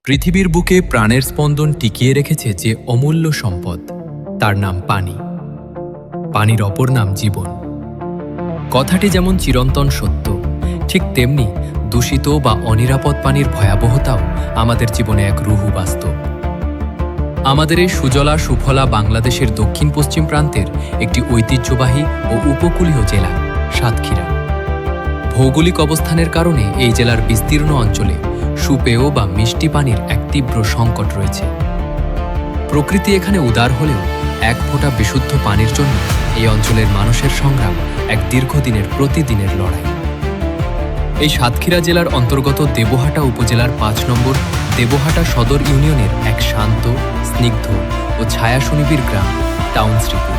পৃথিবীর বুকে প্রাণের স্পন্দন টিকিয়ে রেখেছে যে অমূল্য সম্পদ, তার নাম পানি। পানির অপর নাম জীবন। কথাটি যেমন চিরন্তন সত্য, ঠিক তেমনি দূষিত বা অনিরাপদ পানির ভয়াবহতাও আমাদের জীবনে এক রুহু বাস্তব। আমাদের এই সুজলা সুফলা বাংলাদেশের দক্ষিণ পশ্চিম প্রান্তের একটি ঐতিহ্যবাহী ও উপকূলীয় জেলা সাতক্ষীরা। ভৌগোলিক অবস্থানের কারণে এই জেলার বিস্তীর্ণ অঞ্চলে সুপেয় বা মিষ্টি পানির এক তীব্র সংকট রয়েছে। প্রকৃতি এখানে উদার হলেও এক ফোঁটা বিশুদ্ধ পানির জন্য এই অঞ্চলের মানুষের সংগ্রাম এক দীর্ঘদিনের প্রতিদিনের লড়াই। এই সাতক্ষীরা জেলার অন্তর্গত দেবহাটা উপজেলার ৫ নম্বর দেবহাটা সদর ইউনিয়নের এক শান্ত, স্নিগ্ধ ও ছায়াশনিবিড় গ্রাম টাউন শ্রীপুর।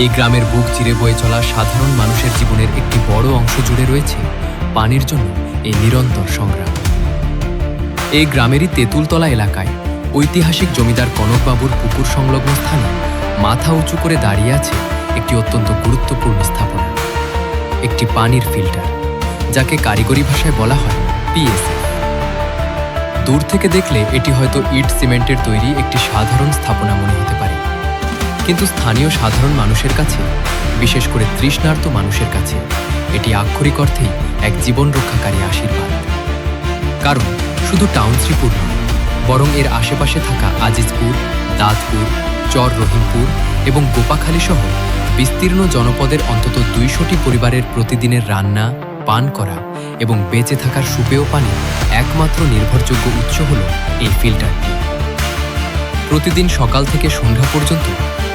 এই গ্রামের বুক চিরে বয়ে চলা সাধারণ মানুষের জীবনের একটি বড় অংশ জুড়ে রয়েছে পানির জন্য এই নিরন্তর সংগ্রাম। এই গ্রামেরই তেঁতুলতলা এলাকায় ঐতিহাসিক জমিদার কনকবাবুর পুকুর সংলগ্ন স্থানে মাথা উঁচু করে দাঁড়িয়ে আছে একটি অত্যন্ত গুরুত্বপূর্ণ স্থাপনা, একটি পানির ফিল্টার, যাকে কারিগরি ভাষায় বলা হয় পিএসএফ। দূর থেকে দেখলে এটি হয়তো ইট সিমেন্টের তৈরি একটি সাধারণ স্থাপনা মনে হতে পারে, কিন্তু স্থানীয় সাধারণ মানুষের কাছে, বিশেষ করে তৃষ্ণার্ত মানুষের কাছে, এটি আক্ষরিক অর্থেই এক জীবন রক্ষাকারী আশীর্বাদ। কারণ শুধু টাউন শ্রীপুর নয়, বরং এর আশেপাশে থাকা আজিজপুর, দাঁতপুর, চর রহিমপুর এবং গোপাখালী সহ বিস্তীর্ণ জনপদের অন্তত ২০০টি পরিবারের প্রতিদিনের রান্না, পান করা এবং বেঁচে থাকার সুপেয় পানির একমাত্র নির্ভরযোগ্য উৎস হল এই ফিল্টারটি। প্রতিদিন সকাল থেকে সন্ধ্যা পর্যন্ত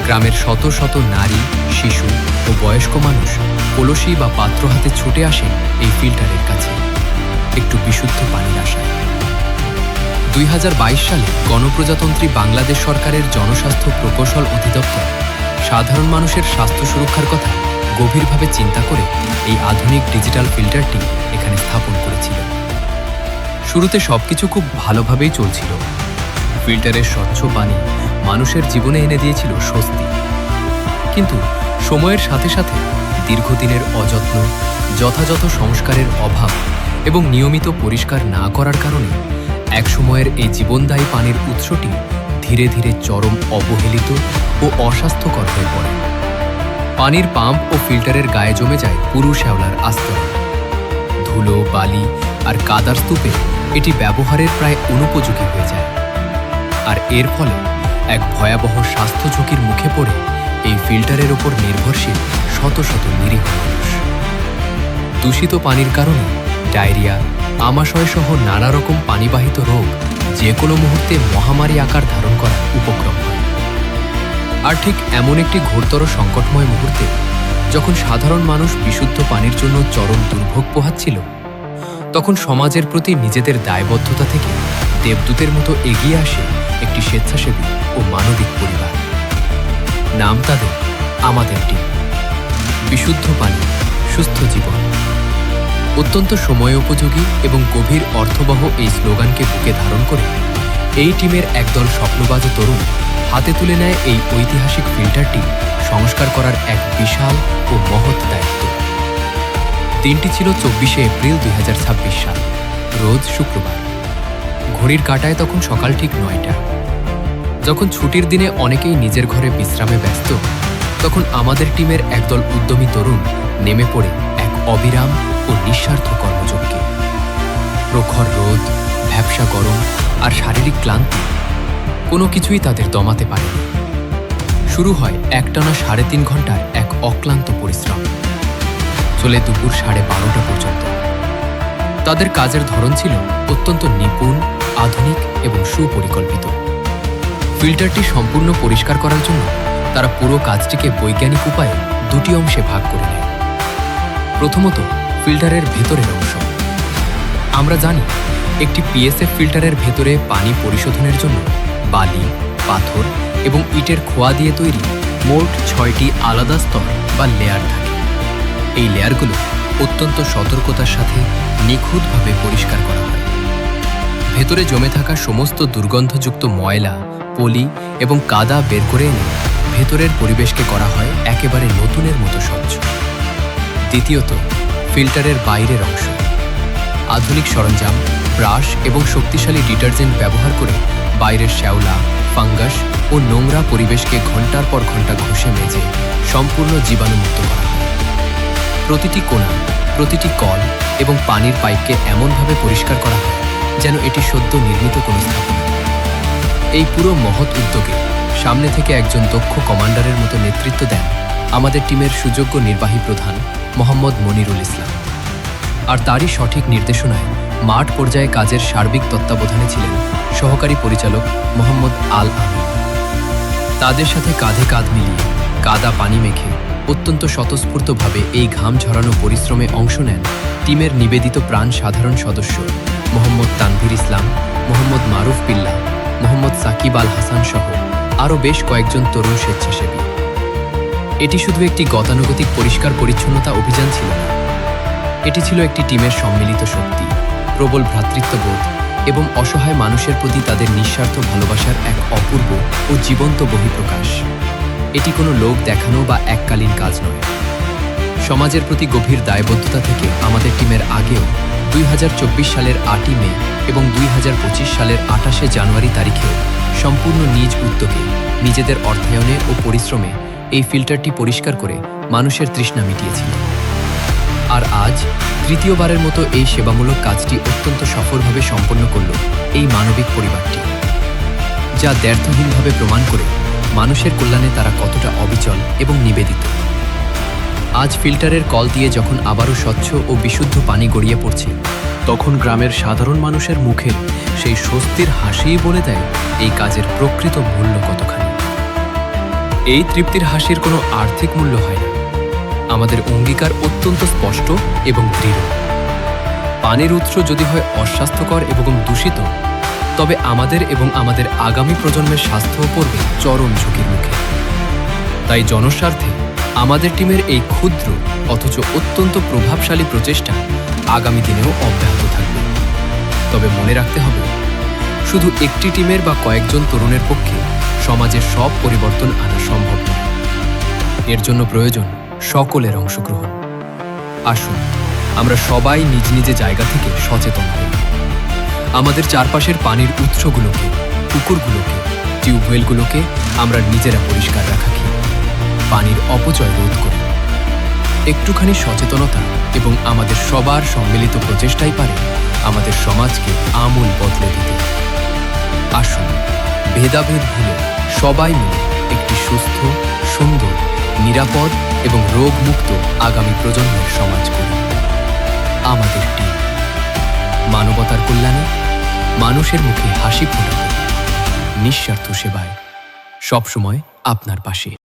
গ্রামের শত শত নারী, শিশু ও বয়স্ক মানুষ কলসি বা পাত্র হাতে ছুটে আসেন এই ফিল্টারের কাছে একটু বিশুদ্ধ পানির আশায়। ২০২২ সালে গণপ্রজাতন্ত্রী বাংলাদেশ সরকারের জনস্বাস্থ্য প্রকৌশল অধিদপ্তর সাধারণ মানুষের স্বাস্থ্য সুরক্ষার কথা গভীরভাবে চিন্তা করে এই আধুনিক ডিজিটাল ফিল্টারটি এখানে স্থাপন করেছিল। শুরুতে সবকিছু খুব ভালোভাবেই চলছিল। ফিল্টারের স্বচ্ছ পানি মানুষের জীবনে এনে দিয়েছিল স্বস্তি। কিন্তু সময়ের সাথে সাথে দীর্ঘদিনের অযত্ন, যথাযথ সংস্কারের অভাব এবং নিয়মিত পরিষ্কার না করার কারণে একসময়ের এই জীবনদায়ী পানির উৎসটি ধীরে ধীরে চরম অবহেলিত ও অস্বাস্থ্যকর হয়ে পড়ে। পানির পাম্প ও ফিল্টারের গায়ে জমে যায় পুরু শ্যাওলার আস্তরণ। ধুলো, বালি আর কাদার স্তূপে এটি ব্যবহারের প্রায় অনুপযোগী হয়ে যায়। আর এর ফলে এক ভয়াবহ স্বাস্থ্য ঝুঁকির মুখে পড়ে এই ফিল্টারের ওপর নির্ভরশীল শত শত নিরীহ মানুষ। দূষিত পানির কারণে ডায়রিয়া, আমাশয় সহ নানা রকম পানিবাহিত রোগ যে কোনো মুহূর্তে মহামারী আকার ধারণ করার উপক্রম হয়। আর ঠিক এমন একটি ঘোরতর সংকটময় মুহূর্তে, যখন সাধারণ মানুষ বিশুদ্ধ পানির জন্য চরম দুর্ভোগ পোহাচ্ছিল, তখন সমাজের প্রতি নিজেদের দায়বদ্ধতা থেকে দেবদূতের মতো এগিয়ে আসে একটি স্বেচ্ছাসেবী ও মানবিক পরিবার। নাম তাদের আমাদের টিম। বিশুদ্ধ পানি, সুস্থ জীবন। অত্যন্ত সময়োপযোগী এবং গভীর অর্থবহ এই স্লোগানকে বুকে ধারণ করে এই টিমের একদল স্বপ্নবাজ তরুণ হাতে তুলে নেয় এই ঐতিহাসিক ফিল্টারটি সংস্কার করার এক বিশাল ও মহৎ দায়িত্ব। দিনটি ছিল ২৪শে এপ্রিল ২০২৬ সাল, রোজ শুক্রবার। ঘড়ির কাঁটায় তখন সকাল ঠিক ৯টা। যখন ছুটির দিনে অনেকেই নিজের ঘরে বিশ্রামে ব্যস্ত, তখন আমাদের টিমের একদল উদ্যমী তরুণ নেমে পড়ে এক অবিরাম ও নিঃস্বার্থ কর্মযজ্ঞে। প্রখর রোদ, ভ্যাপসা গরম আর শারীরিক ক্লান্তি, কোনো কিছুই তাদের দমাতে পারেনি। শুরু হয় একটানা ৩.৫ ঘন্টার এক অক্লান্ত পরিশ্রম, চলে দুপুর ১২:৩০ পর্যন্ত। তাদের কাজের ধরন ছিল অত্যন্ত নিপুণ, আধুনিক এবং সুপরিকল্পিত। ফিল্টারটি সম্পূর্ণ পরিষ্কার করার জন্য তারা পুরো কাজটিকে বৈজ্ঞানিক উপায়ে দুটি অংশে ভাগ করে নেয়। প্রথমত, ফিল্টারের ভেতরের অংশ। আমরা জানি, একটি পিএসএফ ফিল্টারের ভেতরে পানি পরিশোধনের জন্য বালি, পাথর এবং ইটের খোয়া দিয়ে তৈরি মোট ৬টি আলাদা স্তর বা লেয়ার থাকে। এই লেয়ারগুলো অত্যন্ত সতর্কতার সাথে নিখুঁতভাবে পরিষ্কার করা হয়। ভেতরে জমে থাকা সমস্ত দুর্গন্ধযুক্ত ময়লা, পলি এবং কাদা বের করে এনে ভেতরের পরিবেশকে করা হয় একেবারে নতুনের মতো স্বচ্ছ। দ্বিতীয়ত, ফিল্টারের বাইরের অংশ। আধুনিক সরঞ্জাম, ব্রাশ এবং শক্তিশালী ডিটারজেন্ট ব্যবহার করে বাইরের শ্যাওলা, ফাঙ্গাস ও নোংরা পরিবেশকে ঘন্টার পর ঘন্টা ঘষে মেজে সম্পূর্ণ জীবাণুমুক্ত করা হয়। প্রতিটি কোণা, প্রতিটি কল এবং পানির পাইপকে এমনভাবে পরিষ্কার করা হয় যেন এটি সদ্য নির্মিত কোনো স্থাপনা। এই পুরো মহৎ উদ্যোগে সামনে থেকে একজন দক্ষ কমান্ডারের মতো নেতৃত্ব দেন আমাদের টিমের সুযোগ্য নির্বাহী প্রধান মোহাম্মদ মনিরুল ইসলাম। আর তারই সঠিক নির্দেশনায় মাঠ পর্যায়ে কাজের সার্বিক তত্ত্বাবধানে ছিলেন সহকারী পরিচালক মোহাম্মদ আল আমিন। তাদের সাথে কাঁধে কাঁধ মিলিয়ে কাদা পানি মেখে অত্যন্ত স্বতঃস্ফূর্তভাবে এই ঘাম ঝরানো পরিশ্রমে অংশ নেন টিমের নিবেদিত প্রাণ সাধারণ সদস্য মোহাম্মদ তানভীর ইসলাম, মোহাম্মদ মারুফ বিল্লাহ, মোহাম্মদ সাকিব আল হাসান সহ আরও বেশ কয়েকজন তরুণ স্বেচ্ছাসেবী। এটি শুধু একটি গতানুগতিক পরিষ্কার পরিচ্ছন্নতা অভিযান ছিল না, এটি ছিল একটি টিমের সম্মিলিত শক্তি, প্রবল ভ্রাতৃত্ববোধ এবং অসহায় মানুষের প্রতি তাদের নিঃস্বার্থ ভালোবাসার এক অপূর্ব ও জীবন্ত বহিঃপ্রকাশ। এটি কোনো লোক দেখানো বা এককালীন কাজ নয়। সমাজের প্রতি গভীর দায়বদ্ধতা থেকে আমাদের টিমের আগেও 2024 সালের 8ই মে এবং 2025 সালের 28শে জানুয়ারি তারিখেও সম্পূর্ণ নিজ উদ্যোগে নিজেদের অর্থায়নে ও পরিশ্রমে এই ফিল্টারটি পরিষ্কার করে মানুষের তৃষ্ণা মিটিয়েছিল। আর আজ তৃতীয়বারের মতো এই সেবামূলক কাজটি অত্যন্ত সফলভাবে সম্পন্ন করল এই মানবিক পরিবারটি, যা দ্ব্যর্থহীনভাবে প্রমাণ করে মানুষের কল্যাণে তারা কতটা অবিচল এবং নিবেদিত। আজ ফিল্টারের কল দিয়ে যখন আবারও স্বচ্ছ ও বিশুদ্ধ পানি গড়িয়ে পড়ছে, তখন গ্রামের সাধারণ মানুষের মুখে সেই স্বস্তির হাসিই বলে দেয় এই কাজের প্রকৃত মূল্য কতখানি। এই তৃপ্তির হাসির কোনো আর্থিক মূল্য হয় না। আমাদের অঙ্গীকার অত্যন্ত স্পষ্ট এবং দৃঢ়। পানির উৎস যদি হয় অস্বাস্থ্যকর এবং দূষিত, তবে আমাদের এবং আমাদের আগামী প্রজন্মের স্বাস্থ্যও পড়বে চরম ঝুঁকির মুখে। তাই জনস্বার্থে আমাদের টিমের এই ক্ষুদ্র অথচ অত্যন্ত প্রভাবশালী প্রচেষ্টা আগামী দিনেও অব্যাহত থাকবে। তবে মনে রাখতে হবে, শুধু একটি টিমের বা কয়েকজন তরুণের পক্ষে সমাজের সব পরিবর্তন আনা সম্ভব নয়। এর জন্য প্রয়োজন সকলের অংশগ্রহণ। আসুন আমরা সবাই নিজ নিজ জায়গা থেকে সচেতন হই। আমাদের চারপাশের পানির উৎসগুলোকে, পুকুরগুলোকে, টিউবওয়েলগুলোকে আমরা নিজেরা পরিষ্কার রাখি, পানির অপচয় রোধ করি। একটুখানি সচেতনতা এবং আমাদের সবার সম্মিলিত প্রচেষ্টাই পারে আমাদের সমাজকে আমূল বদলে দিতে। আসুন ভেদাভেদ ভুলে সবাই মিলে একটি সুস্থ, সুন্দর, নিরাপদ এবং রোগমুক্ত আগামী প্রজন্মের সমাজ করি। আমাদের টিম মানবতার কল্যাণে, মানুষের মুখে হাসি ফোটাতে, নিঃস্বার্থ সেবায়, সবসময় আপনার পাশে।